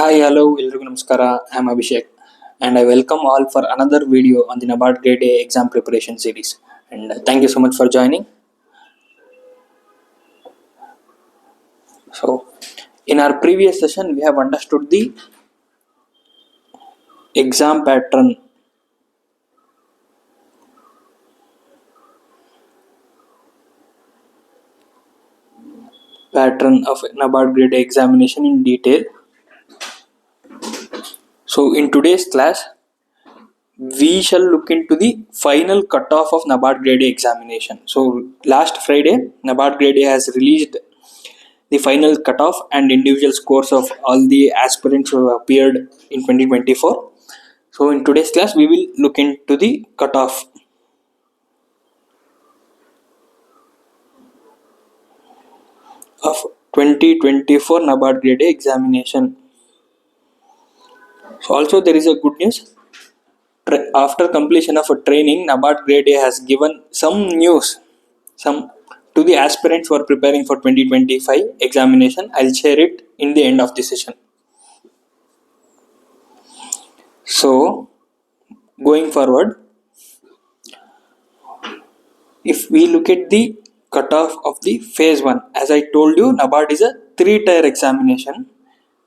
Hi, hello, ಎಲ್ರಿಗೂ ನಮಸ್ಕಾರ. I am Abhishek and I welcome all for another video on the NABARD Grade A exam preparation series. And thank you so much for joining. So, in our previous session, we have understood the exam pattern of NABARD Grade A examination in detail. So, in today's class, we shall look into the final cutoff of NABARD Grade A examination. So, last Friday, NABARD Grade A has released the final cutoff and individual scores of all the aspirants who have appeared in 2024. So, in today's class, we will look into the cutoff. Of 2024 NABARD Grade A examination. So also there is a good news. After completion of a training, NABARD Grade A has given some news to the aspirants who are preparing for 2025 examination. I'll share it in the end of the session. So going forward, if we look at the cutoff of the phase 1, as I told you, NABARD is a 3-tier examination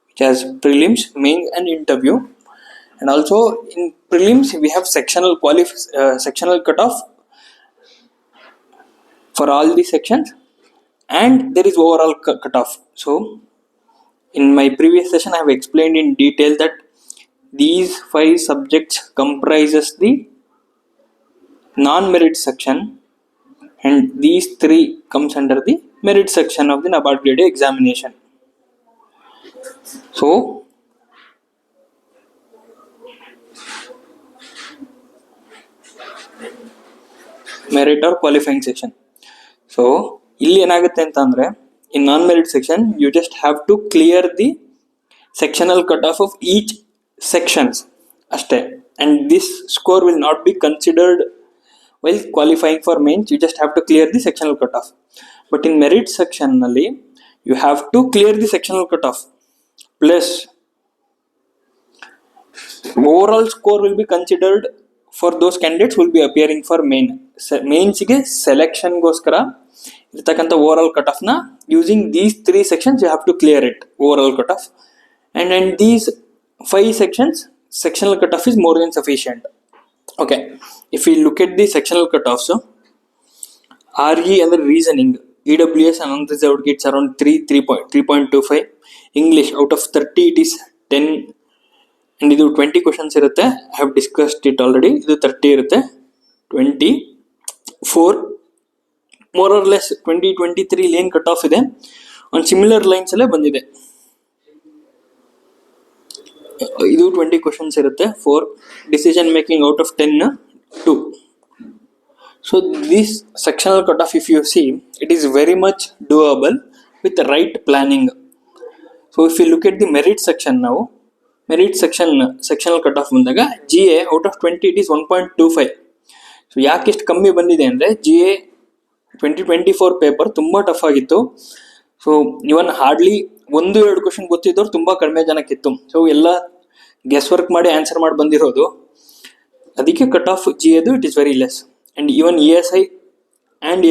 which has prelims, mains and interview. And also in prelims we have sectional cutoff for all the sections, and there is overall cutoff. So in my previous session I have explained in detail that these 5 subjects comprises the non-merit section, and these 3 comes under the merit section of the NABARD Grade A examination. So merit or qualifying section. So ಇಲ್ಲಿ ಏನಾಗುತ್ತೆ ಅಂತ ಅಂದ್ರೆ, in non-merit section you just have to clear the sectional cutoff of each sections ಅಷ್ಟೇ, and this score will not be considered while qualifying for mains. You just have to clear the sectional cutoff. But in merit section ನಲ್ಲಿ you have to clear the sectional cutoff plus overall score will be considered for those candidates who will be appearing for mains ಗೆ selection ಗೋಸ್ಕರ ಇರ್ತಕ್ಕಂಥ overall cutoff ನ using these 3 sections you have to clear it, overall cutoff, and in these 5 sections sectional cutoff is more than sufficient. Okay, if we look at the sectional cutoffs, RE ಅಂದ್ರೆ reasoning, EWS and unreserved gets around 3.25, English out of 30 it is 10, and ಇದು 20 questions ಇರುತ್ತೆ. I have discussed it already. ಇದು 30 ಇರುತ್ತೆ, 24 more or less 2023 lane cutoff ಇದೆ, on similar lines ಅಲ್ಲೇ ಬಂದಿದೆ. ಇದು 20 questions ಇರುತ್ತೆ, 4 decision making out of 10 2. So this sectional cutoff, if you see, it is very much doable with the right planning. So if you look at the merit section now, merit section sectional cutoff ಬಂದಾಗ GA out of 20 it is 1.25. So ಯಾಕೆ ಇಷ್ಟು ಕಮ್ಮಿ ಬಂದಿದೆ ಅಂದರೆ, GA 2024 paper ತುಂಬ tough ಆಗಿತ್ತು. So even hardly 1-2 question ಗೊತ್ತಿದ್ದವ್ರು ತುಂಬ ಕಡಿಮೆ ಜನಕ್ಕಿತ್ತು. ಸೊ ಎಲ್ಲ ಗೆಸ್ ವರ್ಕ್ ಮಾಡಿ ಆನ್ಸರ್ ಮಾಡಿ ಬಂದಿರೋದು, ಅದಕ್ಕೆ ಕಟ್ ಆಫ್ GAದು it is very less. And even ESI and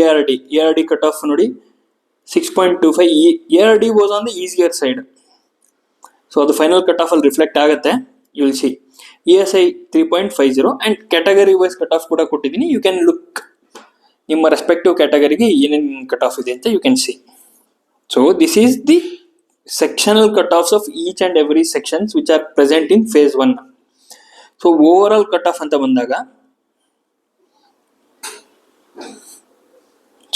ARD cut off ನೋಡಿ 6.25. ARD was on the easier side. So ಅದು ಫೈನಲ್ ಕಟ್ ಆಫ್ ಅಲ್ಲಿ ರಿಫ್ಲೆಕ್ಟ್ ಆಗುತ್ತೆ, you will see. ESI 3.50 and category wise cut off ಕೂಡ ಕೊಟ್ಟಿದ್ದೀನಿ. You can look ನಿಮ್ಮ respective ಕ್ಯಾಟಗರಿಗೆ ಏನೇನು cut off ಇದೆ ಅಂತ you can see. So this is the sectional cutoffs of each and every sections which are present in phase 1. So overall cutoff ಅಂತ ಬಂದಾಗ,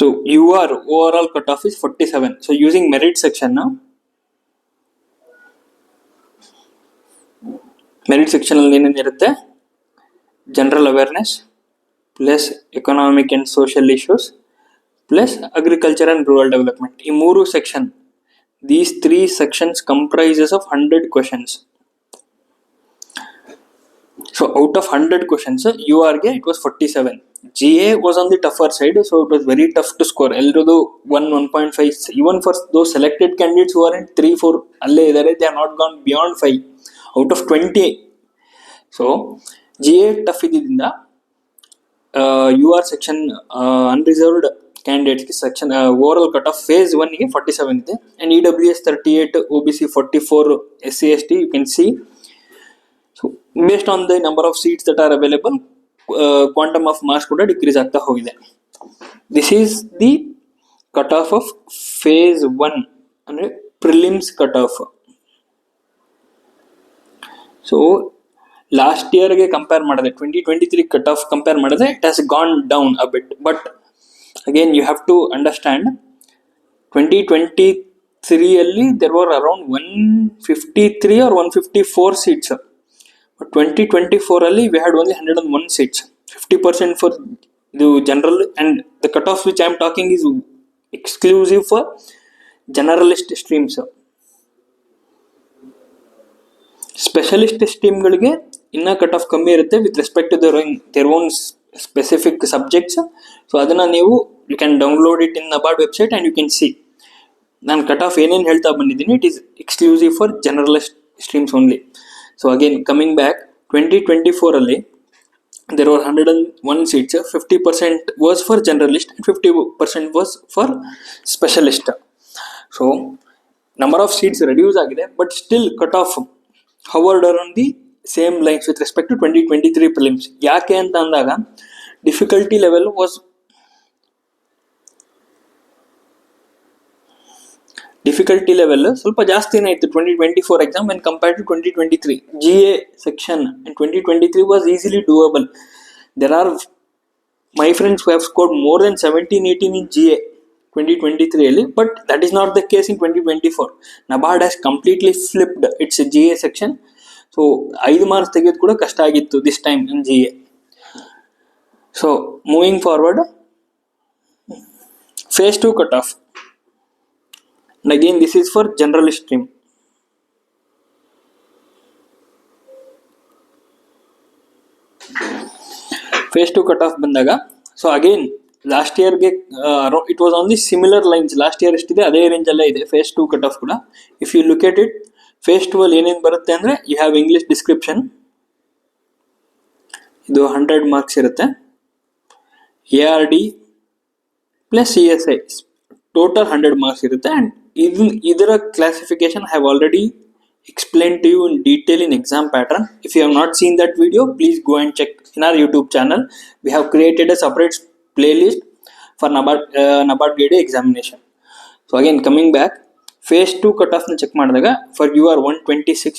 so your overall cutoff is 47. So using merit section now, merit section ಅಲ್ಲಿ ಏನೇನಿರುತ್ತೆ, general awareness plus economic and social issues plus agriculture and rural development, ಈ 3 section. These 3 sections comprises of 100 questions. So out of 100 questions, URಗೆ it was 47. GA was on the tougher side, so it was very tough to score. Elrodu 1.5. Even for those selected candidates who are in 3-4 ಅಲ್ಲೇ ಇದ್ದಾರೆ, they are not gone beyond 5 out of 20. So GA tough ಇದ್ದಿದ್ದರಿಂದ UR section unreserved candidates section overall cut off phase 1 ಗೆ 47 ಇದೆ, and EWS 38, OBC 44, SC/ST you can see. So based on the number of seats that are available, quantum of marks ಕೂಡ decrease ಆಗ್ತಾ ಹೋಗಿದೆ. This is the cutoff of phase 1 ಅಂದ್ರೆ prelims cutoff. So last year ಗೆ compare ಮಾಡಿದ್ರೆ 2023 cutoff compare ಮಾಡಿದ್ರೆ it has gone down a bit, but again you have to understand 2023 ಅಲ್ಲಿ there were around 153 or 154 seats. 2024 ಅಲ್ಲಿ we had only 101 seats, 50% for the general, and the cutoff which I am talking is exclusive for generalist streams. Specialist stream ಗಳಿಗೆ ಇನ್ನ cut off ಕಮ್ಮಿ ಇರುತ್ತೆ with respect to their own specific subjects. So ಅದನ್ನ ನೀವು you can download it in NABARD website and you can see. ನಾನು cut off ಏನೇನು ಹೇಳ್ತಾ ಬಂದಿದ್ದೀನಿ, it is exclusive for generalist streams only. So again coming back, 2024 ಅಲ್ಲಿ there were 101 seats, 50% was for generalist and 50% was for specialist. So number of seats reduce ಆಗಿದೆ, but still cut off hovered around the same lines with respect to 2023 prelims. ಯಾಕೆ ಅಂತ ಅಂದಾಗ difficulty level was ಸ್ವಲ್ಪ ಜಾಸ್ತಿನೇ ಇತ್ತು 2024 exam when compared to 2023. GA section in 2023 was easily doable. There are my friends who have scored more than 17-18 in GA 2023 ಅಲ್ಲಿ, but that is not the case in 2024. NABARD has completely flipped its GA section. So 5 marks ತೆಗೆಯೋದು ಕೂಡ ಕಷ್ಟ ಆಗಿತ್ತು this time in GA. So moving forward, phase 2 cutoff. And again this is for generalist stream. Phase 2 cutoff ಬಂದಾಗ, so again last year ಗೆ it was on the similar lines. last year ಎಷ್ಟಿದೆ ಅದೇ range ಅಲ್ಲೇ ಇದೆ phase 2 cutoff ಕೂಡ. If you look at it, phase 2 ಅಲ್ಲಿ ಏನೇನು ಬರುತ್ತೆ ಅಂದ್ರೆ you have English description, ಇದು 100 marks ಇರುತ್ತೆ, ARD plus CSI total 100 marks ಇರುತ್ತೆ, and ಇದರ classification I have already explained to you in detail in exam pattern. If you have not seen that video, please go and check in our YouTube channel. We have created a separate playlist for NABARD grade examination. So again coming back, phase 2 cutoff na check ಮಾಡಿದಾಗ for UR 126,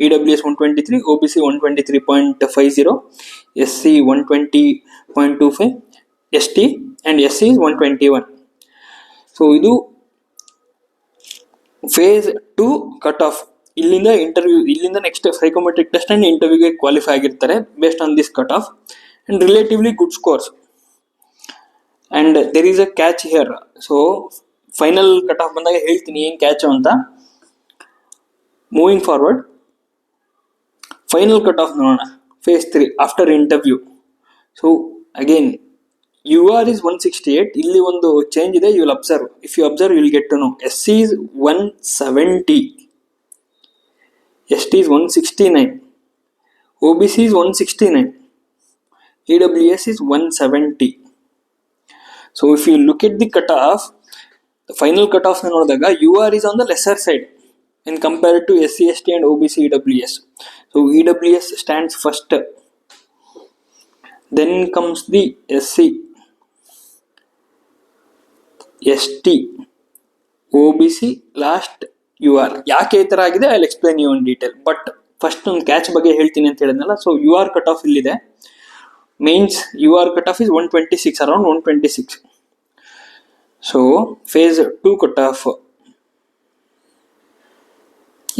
EWS 123, OBC 123.50, SC 120.25, ST and SC is 121. So ಇದು phase 2 cutoff. ಇಲ್ಲಿಂದ interview, ಇಲ್ಲಿಂದ next psychometric test and ಇಂಟರ್ವ್ಯೂಗೆ qualify ಆಗಿರ್ತಾರೆ based on this cut off and relatively good scores. And there is a catch here. So final cut off ಬಂದಾಗ ಹೇಳ್ತೀನಿ ಏನು catch ಅಂತ. Moving forward, final cut off ನೋಡೋಣ phase 3 after interview. So again UR is 168. ಇಲ್ಲಿ ಒಂದು change ಇದೆ, you will observe. If you observe you will get to know. SC is 170, ST is 169, OBC is 169, EWS is 170. So if you look at the cutoff, the final cutoff ನೋಡಿದಾಗ UR is on the lesser side when compared to SC, ST and OBC, EWS. So EWS stands first, then comes the SC, ST, OBC, last UR. ಯಾಕೆ ಈ ಥರ ಆಗಿದೆ I will explain you in detail. But first ಒಂದು catch ಬಗ್ಗೆ ಹೇಳ್ತೀನಿ ಅಂತ ಹೇಳಿದ್ನಲ್ಲ. So UR cut off ಇಲ್ಲಿದೆ. Mains UR cut off is 126, around 126. So phase 2 cut off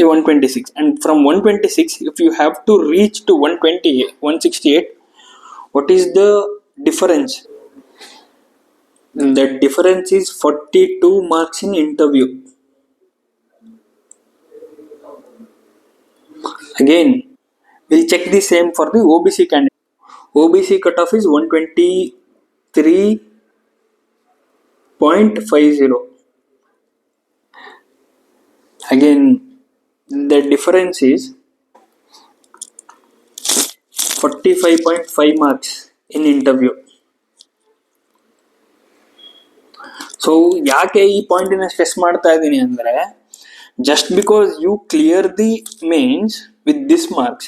126, and from 126 if you have to reach to 128, 168, what is the difference? The difference is 42 marks in interview. Again We'll check the same for the OBC candidate. OBC cutoff is 123.50. Again, the difference is 45.5 marks in interview. So ಯಾಕೆ ಈ ಪಾಯಿಂಟಿನ stress ಮಾಡ್ತಾ ಇದ್ದೀನಿ ಅಂದರೆ, just because you clear the mains with this marks,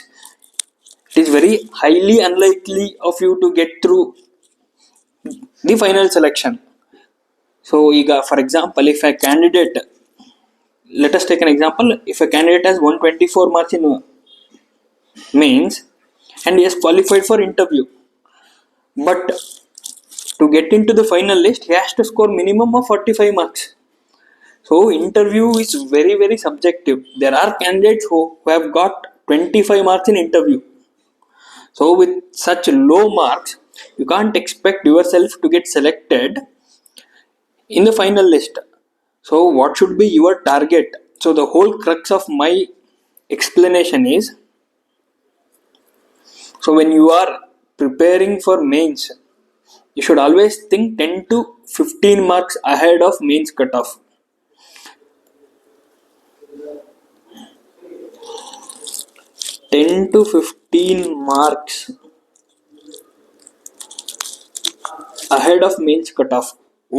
it is very highly unlikely of you to get through the final selection. So ಈಗ for example, if a candidate, let us take an example, if a candidate has 124 marks in mains and he has qualified for interview, but to get into the final list he has to score minimum of 45 marks. So interview is very very subjective. There are candidates who have got 25 marks in interview. So with such low marks you can't expect yourself to get selected in the final list. So what should be your target? So the whole crux of my explanation is, so when you are preparing for mains, you should always think 10 to 15 marks ahead of mains cutoff. Ten to 15 marks ahead of mains cutoff.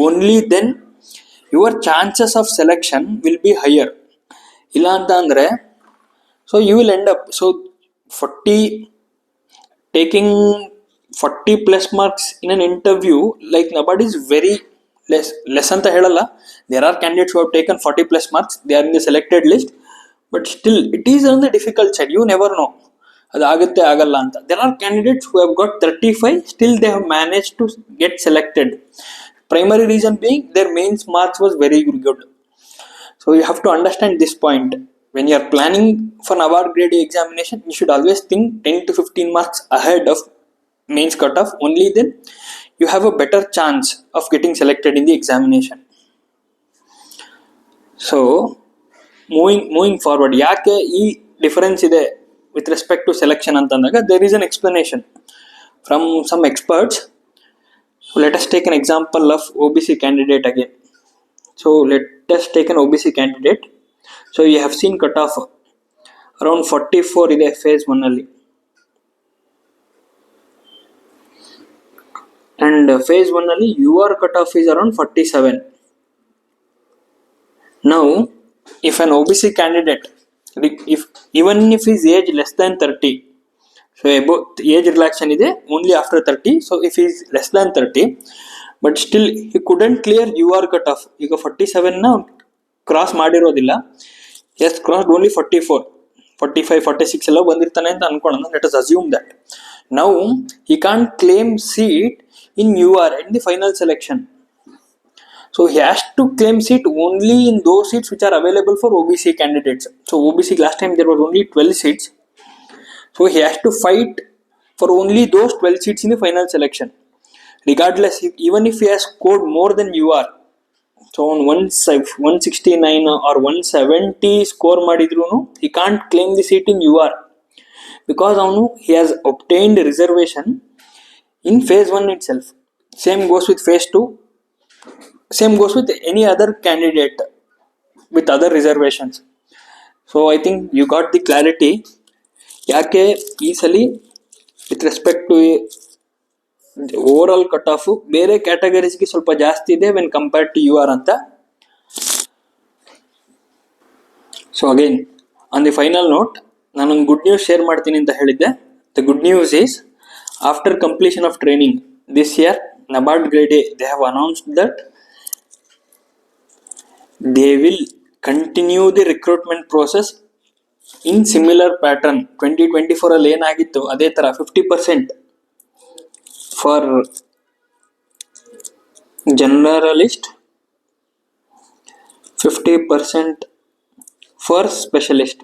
Only then your chances of selection will be higher. ಇಲ್ಲ ಅಂತ ಅಂದರೆ, so you will end up, so 40 taking 40 plus marks in an interview like NABARD is very less ಅಂತ ಹೇಳಲ್ಲ. There are candidates who have taken 40 plus marks, they are in the selected list, but still it is on the difficult side. You never know ಅದು ಆಗುತ್ತೆ ಆಗಲ್ಲ ಅಂತ. There are candidates who have got 35, still they have managed to get selected. Primary reason being their mains marks was very good. So you have to understand this point. When you are planning for NABARD grade A examination, you should always think 10 to 15 marks ahead of mains cutoff. Only then you have a better chance of getting selected in the examination. So moving forward, ಯಾಕೆ ಈ difference ಇದೆ with respect to selection ಅಂತಂದಾಗ, there is an explanation from some experts. So let us take an example of OBC candidate again. So let us take an OBC candidate. So you have seen cutoff around 44 ಇದೆ phase 1 ಅಲ್ಲಿ, and phase 1 ಅಲ್ಲಿ your cutoff is around 47. Now if an OBC candidate, even if his age less than 30, so age relaxation ಇದೆ only after 30, so if he is less than 30 but still he couldn't clear UR cutoff, ಈಗ 47 ನ cross ಮಾಡಿರೋದಿಲ್ಲ, he has crossed only 44, 45, 46 ಎಲ್ಲ ಬಂದಿರ್ತಾನೆ ಅಂತ ಅನ್ಕೊಳ್ಳೋಣ. Let us assume that now he can't claim seat in UR in the final selection. So he has to claim seat only in those seats which are available for OBC candidates. So OBC last time there was only 12 seats. So he has to fight for only those 12 seats in the final selection. Regardless, even if he has scored more than UR, so on 169 or 170 score ಮಾಡಿದ್ರು, he can't claim the seat in UR because he has obtained reservation in phase 1 itself. Same goes with phase 2. Same goes with any other candidate with other reservations. So I think you got the clarity. ಯಾಕೆ ಈ ಸಲ with respect to overall cut off ಬೇರೆ ಕ್ಯಾಟಗರೀಸ್ಗೆ ಸ್ವಲ್ಪ ಜಾಸ್ತಿ ಇದೆ when compared to UR ಅಂತ. So again on the final note, ನಾನೊಂದು ಗುಡ್ ನ್ಯೂಸ್ ಶೇರ್ ಮಾಡ್ತೀನಿ ಅಂತ ಹೇಳಿದ್ದೆ. The good news is, after completion of training this year, NABARD grade A, they have announced that they will continue the recruitment process in similar pattern. 2024 ಅಲ್ಲಿ ಏನಾಗಿತ್ತು ಅದೇ ತರ 50% for generalist, 50% for specialist.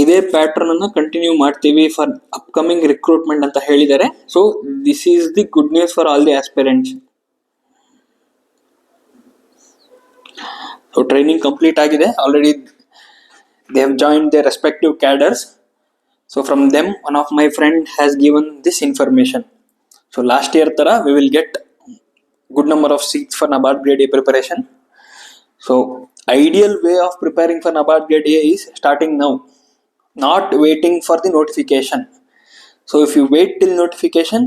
ಇದೇ pattern ಅನ್ನು continue ಮಾಡ್ತೀವಿ for upcoming recruitment ಅಂತ ಹೇಳಿದ್ದಾರೆ. So this is the good news for all the aspirants. So training complete ಆಗಿದೆ already. They have joined their respective cadres. So from them, one of my friend has given this information. So last year tara, we will get good number of seats for NABARD grade A preparation. So ideal way of preparing for NABARD grade A is starting now, not waiting for the notification. So if you wait till notification,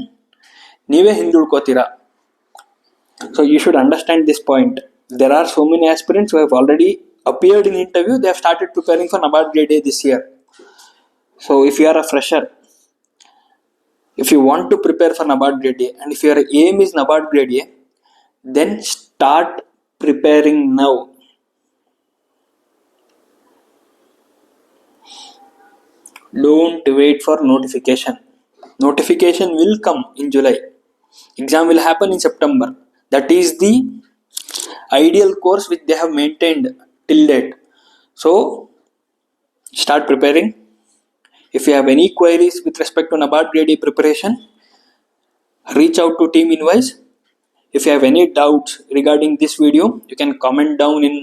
ನೀವೇ ಹಿಂದುಳ್ಕೋತೀರಾ. So you should understand this point. There are so many aspirants who have already appeared in interview. They have started preparing for NABARD grade A this year. So if you are a fresher, if you want to prepare for NABARD grade A and if your aim is NABARD grade A, then start preparing now. Don't wait for notification. Notification will come in July. Exam will happen in September. That is the ideal course which they have maintained till date. So start preparing. If you have any queries with respect to NABARD grade A preparation, reach out to Team Invoice. If you have any doubts regarding this video, you can comment down in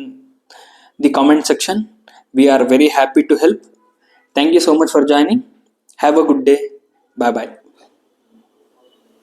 the comment section. We are very happy to help. Thank you so much for joining. Have a good day. Bye bye.